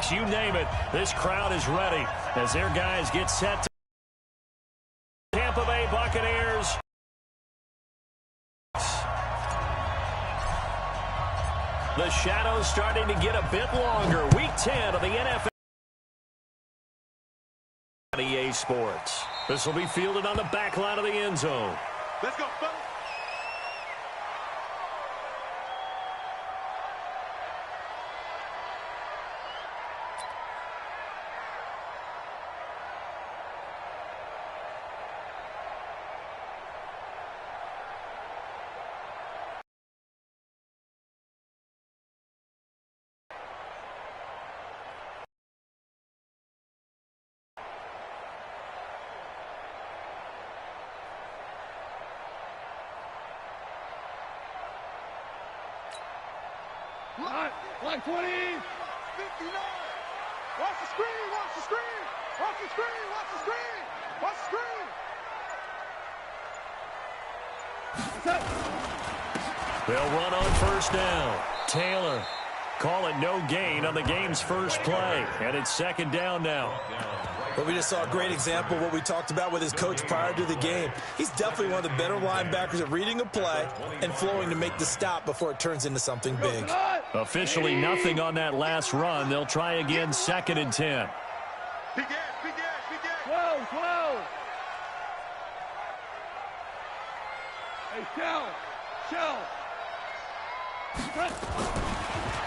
fireworks, you name it. This crowd is ready as their guys get set to Tampa Bay Buccaneers. The shadows starting to get a bit longer. Week 10 of the NFL. EA Sports. This will be fielded on the back line of the end zone. Let's go, fellas. Line 20. 59. Watch the screen. Watch the screen. Watch the screen. Watch the screen. Watch the screen. They'll run on first down. Taylor. Call it no gain on the game's first play. And it's second down now. Well, we just saw a great example of what we talked about with his coach prior to the game. He's definitely one of the better linebackers at reading a play and flowing to make the stop before it turns into something big. Officially nothing on that last run. They'll try again, second and 10. Big ass, big ass, big ass. 12, 12. Hey, Shell.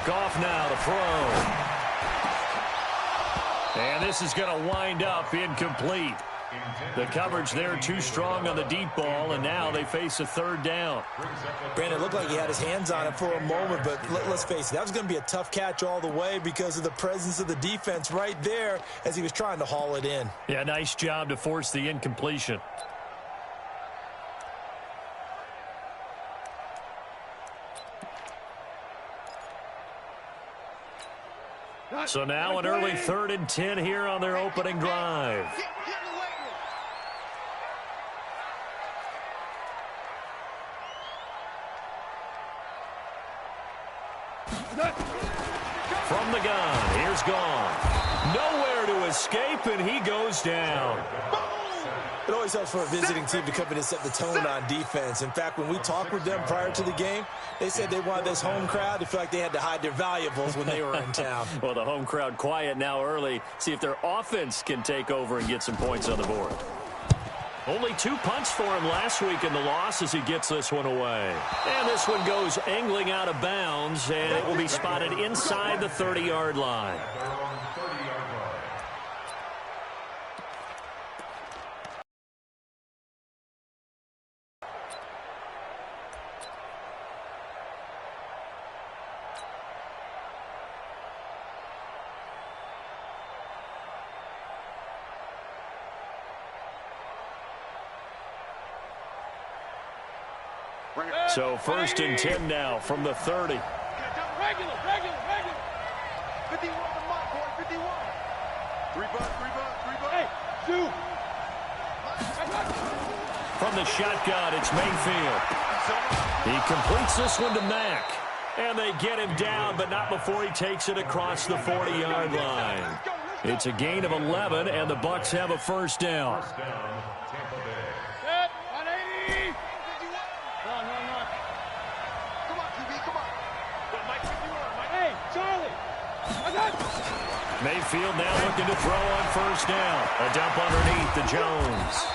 Goff now to throw. And this is going to wind up incomplete. The coverage there too strong on the deep ball, and now they face a third down. Brandon, it looked like he had his hands on it for a moment, but let's face it, that was going to be a tough catch all the way because of the presence of the defense right there as he was trying to haul it in. Yeah, nice job to force the incompletion. So now an early 3rd and 10 here on their opening drive. From the gun, here's Gone. Nowhere to escape, and he goes down. It always helps for a visiting team to come in and set the tone on defense. In fact, when we talked with them prior to the game, they said they wanted this home crowd to feel like they had to hide their valuables when they were in town. Well, the home crowd quiet now early. See if their offense can take over and get some points on the board. Only 2 punts for him last week in the loss as he gets this one away. And this one goes angling out of bounds, and it will be spotted inside the 30-yard line. So 1st and 10 now from the 30. Regular. 51 to Mike, boy. 51. 3 bucks. Hey, shoot. From the shotgun, it's Mayfield. He completes this one to Mack. And they get him down, but not before he takes it across the 40-yard line. It's a gain of 11, and the Bucs have a first down. Mayfield now looking to throw on first down. A dump underneath to Jones.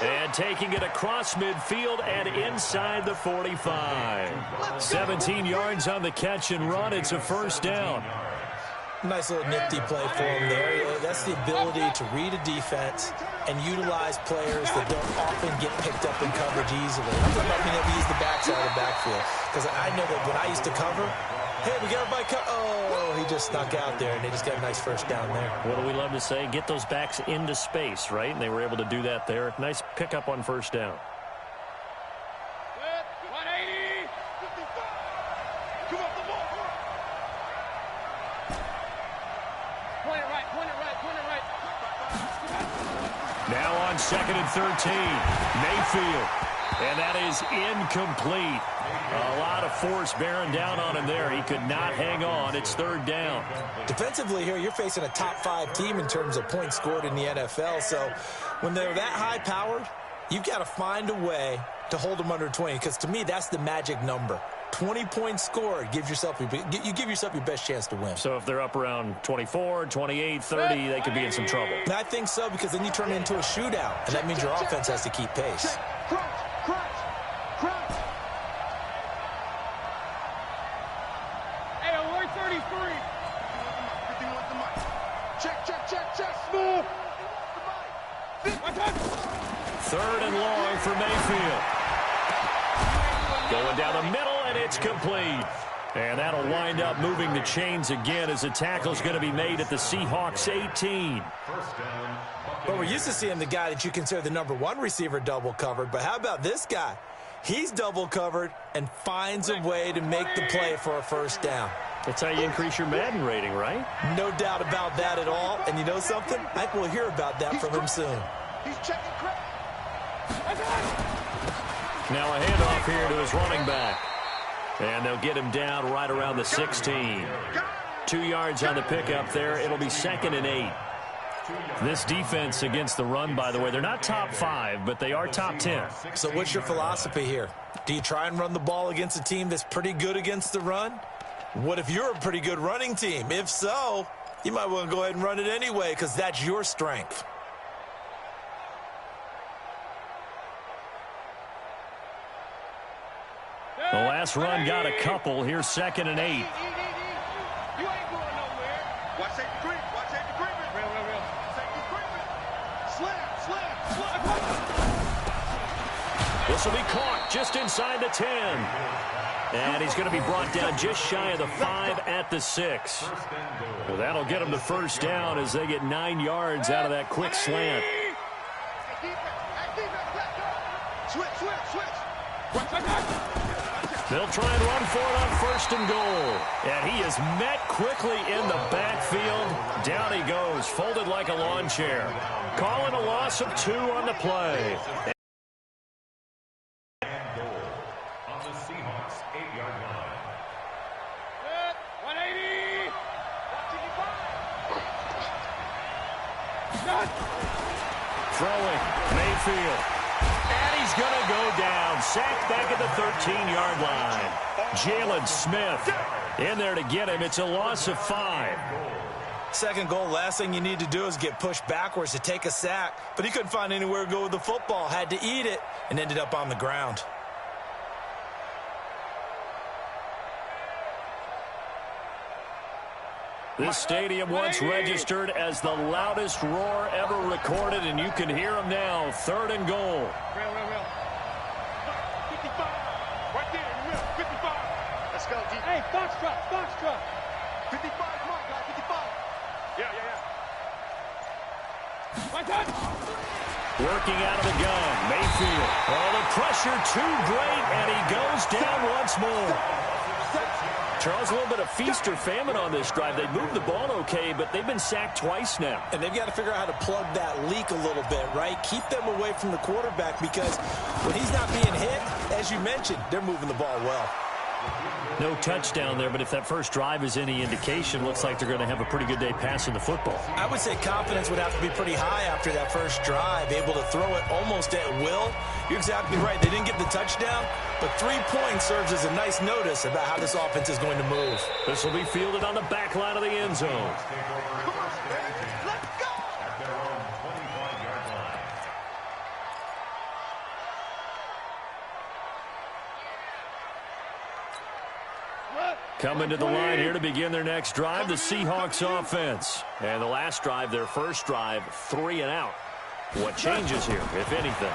And taking it across midfield and inside the 45. 17 yards on the catch and run. It's a first down. Nice little nifty play for him there. That's the ability to read a defense and utilize players that don't often get picked up in coverage easily. I'm talking about being able to use the backside of the backfield. Because I know that when I used to cover, hey, we got everybody oh, he just snuck out there, and they just got a nice first down there. What do we love to say? Get those backs into space, right? And they were able to do that there. Nice pickup on first down. 180. 55. Come up the ball. Point it right. Now on 2nd and 13. Mayfield And that is incomplete. A lot of force bearing down on him there. He could not hang on. It's third down. Defensively here, you're facing a top-5 team in terms of points scored in the NFL. So when they're that high-powered, you've got to find a way to hold them under 20, because to me, that's the magic number. 20 points scored, you give yourself your best chance to win. So if they're up around 24, 28, 30, they could be in some trouble. And I think so, because then you turn it into a shootout, and that means your offense has to keep pace. Crunch. Hey, alert 33. 51 the mic. Check. Smooth. Third and long for Mayfield. Going down the middle, and it's complete. And that'll wind up moving the chains again as the tackle's going to be made at the Seahawks 18. But we're used to seeing the guy that you consider the #1 receiver double covered. But how about this guy? He's double covered and finds a way to make the play for a first down. That's how you increase your Madden rating, right? No doubt about that at all. And you know something? I think we'll hear about that from him soon. He's checking crack. Now a handoff here to his running back. And they'll get him down right around the 16. 2 yards on the pickup there. It'll be 2nd and 8. This defense against the run, by the way, they're not top 5, but they are top 10. So what's your philosophy here? Do you try and run the ball against a team that's pretty good against the run? What if you're a pretty good running team? If so, you might want to go ahead and run it anyway, because that's your strength. The last run got a couple. Here's 2nd and 8. You ain't going nowhere. Watch safety creep. Real. Safety creeping. Slam. This will be caught just inside the 10. And he's going to be brought down just shy of the 5 at the 6. Well, that'll get him the first down as they get 9 yards out of that quick slant. They'll try and run for it on 1st and goal. And he is met quickly in the backfield. Down he goes, folded like a lawn chair. Calling a loss of 2 on the play. On the Seahawks 8-yard line. 180. Throwing, Mayfield. And he's going to go down. Sacked back at the 13-yard line. Jalen Smith in there to get him. It's a loss of 5. 2nd goal, last thing you need to do is get pushed backwards to take a sack. But he couldn't find anywhere to go with the football. Had to eat it and ended up on the ground. This stadium once registered as the loudest roar ever recorded, and you can hear him now. 3rd and goal. Real. 55. Right there in the middle. 55. Let's go, G. Hey, box truck. 55. Come on, guys. 55. Yeah. My touch. Working out of the gun. Mayfield. Oh, the pressure too great, and he goes down once more. Charles, a little bit of feast or famine on this drive. They moved the ball okay, but they've been sacked twice now. And they've got to figure out how to plug that leak a little bit, right? Keep them away from the quarterback, because when he's not being hit, as you mentioned, they're moving the ball well. No touchdown there, but if that first drive is any indication, looks like they're going to have a pretty good day passing the football. I would say confidence would have to be pretty high after that first drive, able to throw it almost at will. You're exactly right. They didn't get the touchdown, but 3 points serves as a nice notice about how this offense is going to move. This will be fielded on the back line of the end zone. Come on, man. Let's go. At their own 25-yard line. Coming to the line here to begin their next drive, the Seahawks offense. And the last drive, their first drive, 3 and out. What changes here, if anything?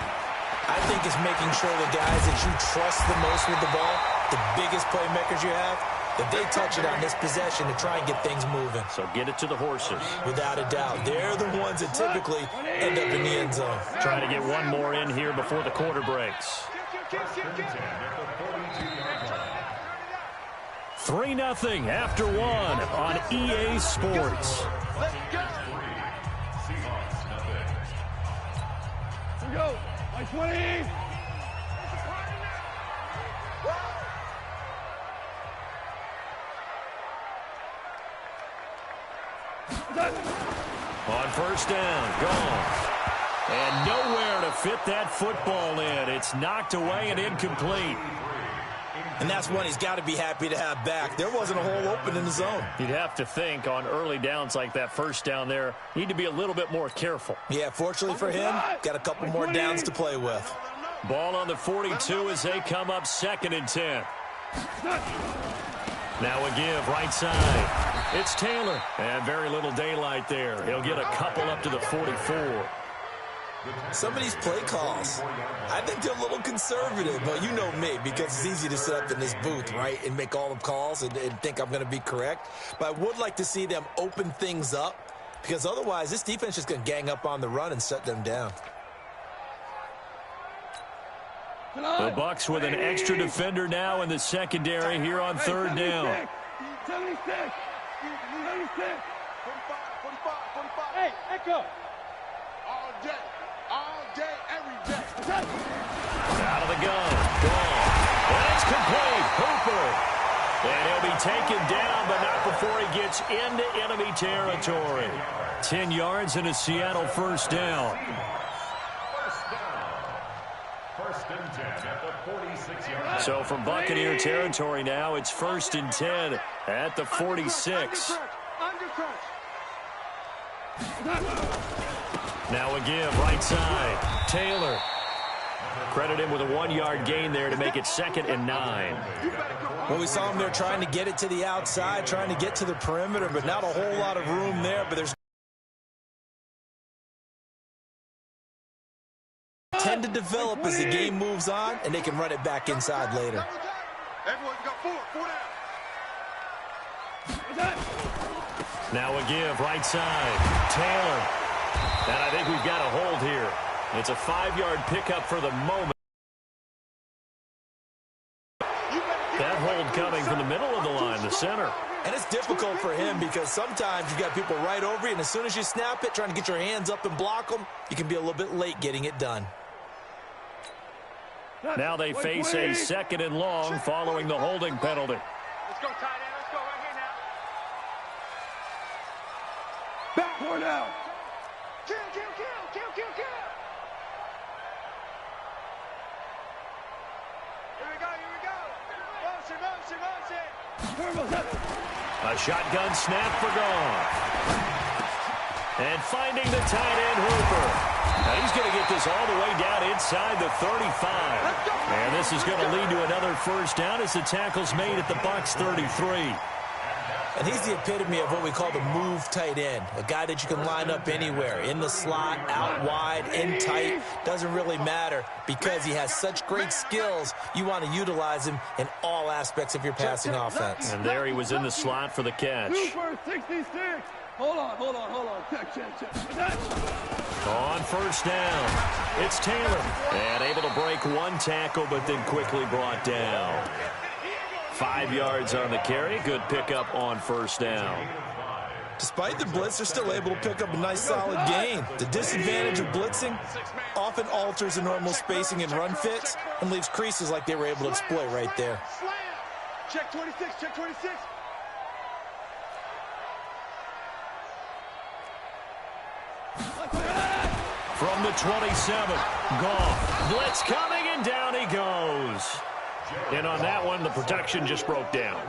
I think it's making sure the guys that you trust the most with the ball, the biggest playmakers you have, that they touch it on this possession to try and get things moving. So get it to the horses. Without a doubt. They're the ones that typically end up in the end zone. Trying to get one more in here before the quarter breaks. 3-0 after 1 on EA Sports. Let's go. Here we go. 20. On first down, gone. And nowhere to fit that football in. It's knocked away and incomplete. And that's one he's got to be happy to have back. There wasn't a hole open in the zone. You'd have to think on early downs like that first down there, need to be a little bit more careful. Yeah, fortunately for him, got a couple more downs to play with. Ball on the 42 as they come up 2nd and 10. Now a give right side. It's Taylor. And very little daylight there. He'll get a couple up to the 44. Some of these play calls, I think they're a little conservative, but you know me, because it's easy to sit up in this booth, right, and make all the calls and think I'm going to be correct. But I would like to see them open things up, because otherwise this defense is going to gang up on the run and shut them down. The Bucs with an extra defender now in the secondary here on 3rd down. 76. 45, 45. Hey, echo. All day, every day. Out of the gun. Gone. And it's complete. Hooper. And he'll be taken down, but not before he gets into enemy territory. 10 yards and a Seattle first down. First and 10 at the 46-yard. So from Buccaneer territory now, it's 1st and 10 at the 46. Now a give right side. Taylor. Credit him with a 1-yard gain there to make it 2nd and 9. Well, we saw him there trying to get it to the outside, trying to get to the perimeter, but not a whole lot of room there. But there's tend to develop as the game moves on, and they can run it back inside later. Everyone's got four down. Now a give right side. Taylor. And I think we've got a hold here. It's a 5-yard pickup for the moment. That hold coming from the middle of the line, the center. And it's difficult for him because sometimes you've got people right over you, and as soon as you snap it, trying to get your hands up and block them, you can be a little bit late getting it done. Now they face a 2nd and long following the holding penalty. Let's go, tight end. Let's go right here now. Back 4 down. Kill. Here we go. Motion. A shotgun snap for Goff. And finding the tight end, Hooper. Now he's going to get this all the way down inside the 35. And this is going to lead to another first down as the tackle's made at the Bucs 33. And he's the epitome of what we call the move tight end, a guy that you can line up anywhere, in the slot, out wide, in tight, doesn't really matter because he has such great skills. You want to utilize him in all aspects of your passing offense. And there he was in the slot for the catch. Super 66. Hold on. Check. On first down, it's Taylor. And able to break one tackle, but then quickly brought down. 5 yards on the carry. Good pickup on first down. Despite the blitz, they're still able to pick up a nice solid gain. The disadvantage of blitzing often alters the normal spacing and run fits and leaves creases like they were able to exploit right there. Check 26. From the 27, Goff. Blitz coming, and down he goes. And on that one, the protection just broke down.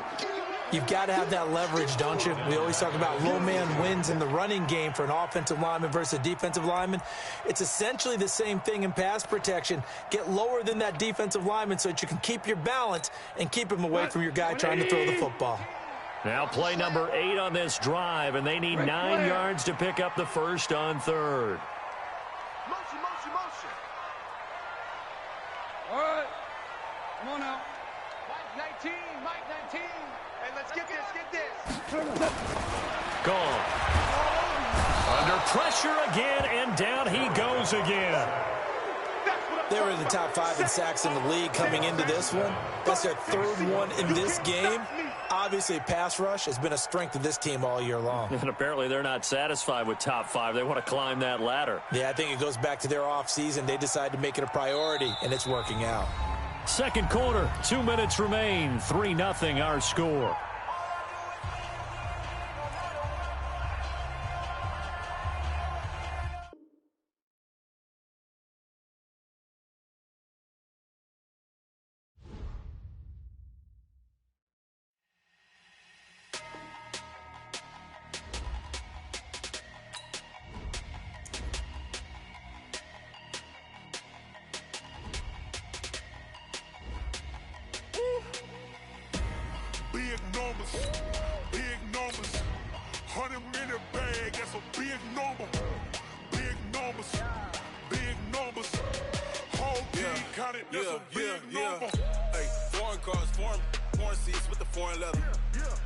You've got to have that leverage, don't you? We always talk about low man wins in the running game for an offensive lineman versus a defensive lineman. It's essentially the same thing in pass protection. Get lower than that defensive lineman so that you can keep your balance and keep him away from your guy trying to throw the football. Now play number 8 on this drive, and they need 9 yards to pick up the first on third. Motion. All right. Come on now. Mike 19. Hey, let's get this. Gone. Under pressure again, and down he goes again. They were in the top 5 in sacks in the league coming into this one. That's their 3rd one in this game. Obviously, pass rush has been a strength of this team all year long. And apparently they're not satisfied with top 5. They want to climb that ladder. Yeah, I think it goes back to their offseason. They decided to make it a priority, and it's working out. Second quarter, 2 minutes remain. 3-0 our score. big numbers, big numbers. 100-minute bag, that's a big number. Big numbers, big numbers. Whole team counted, that's a big number. Hey, foreign cars, foreign seats with the foreign leather.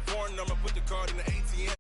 Foreign number, put the card in the ATM.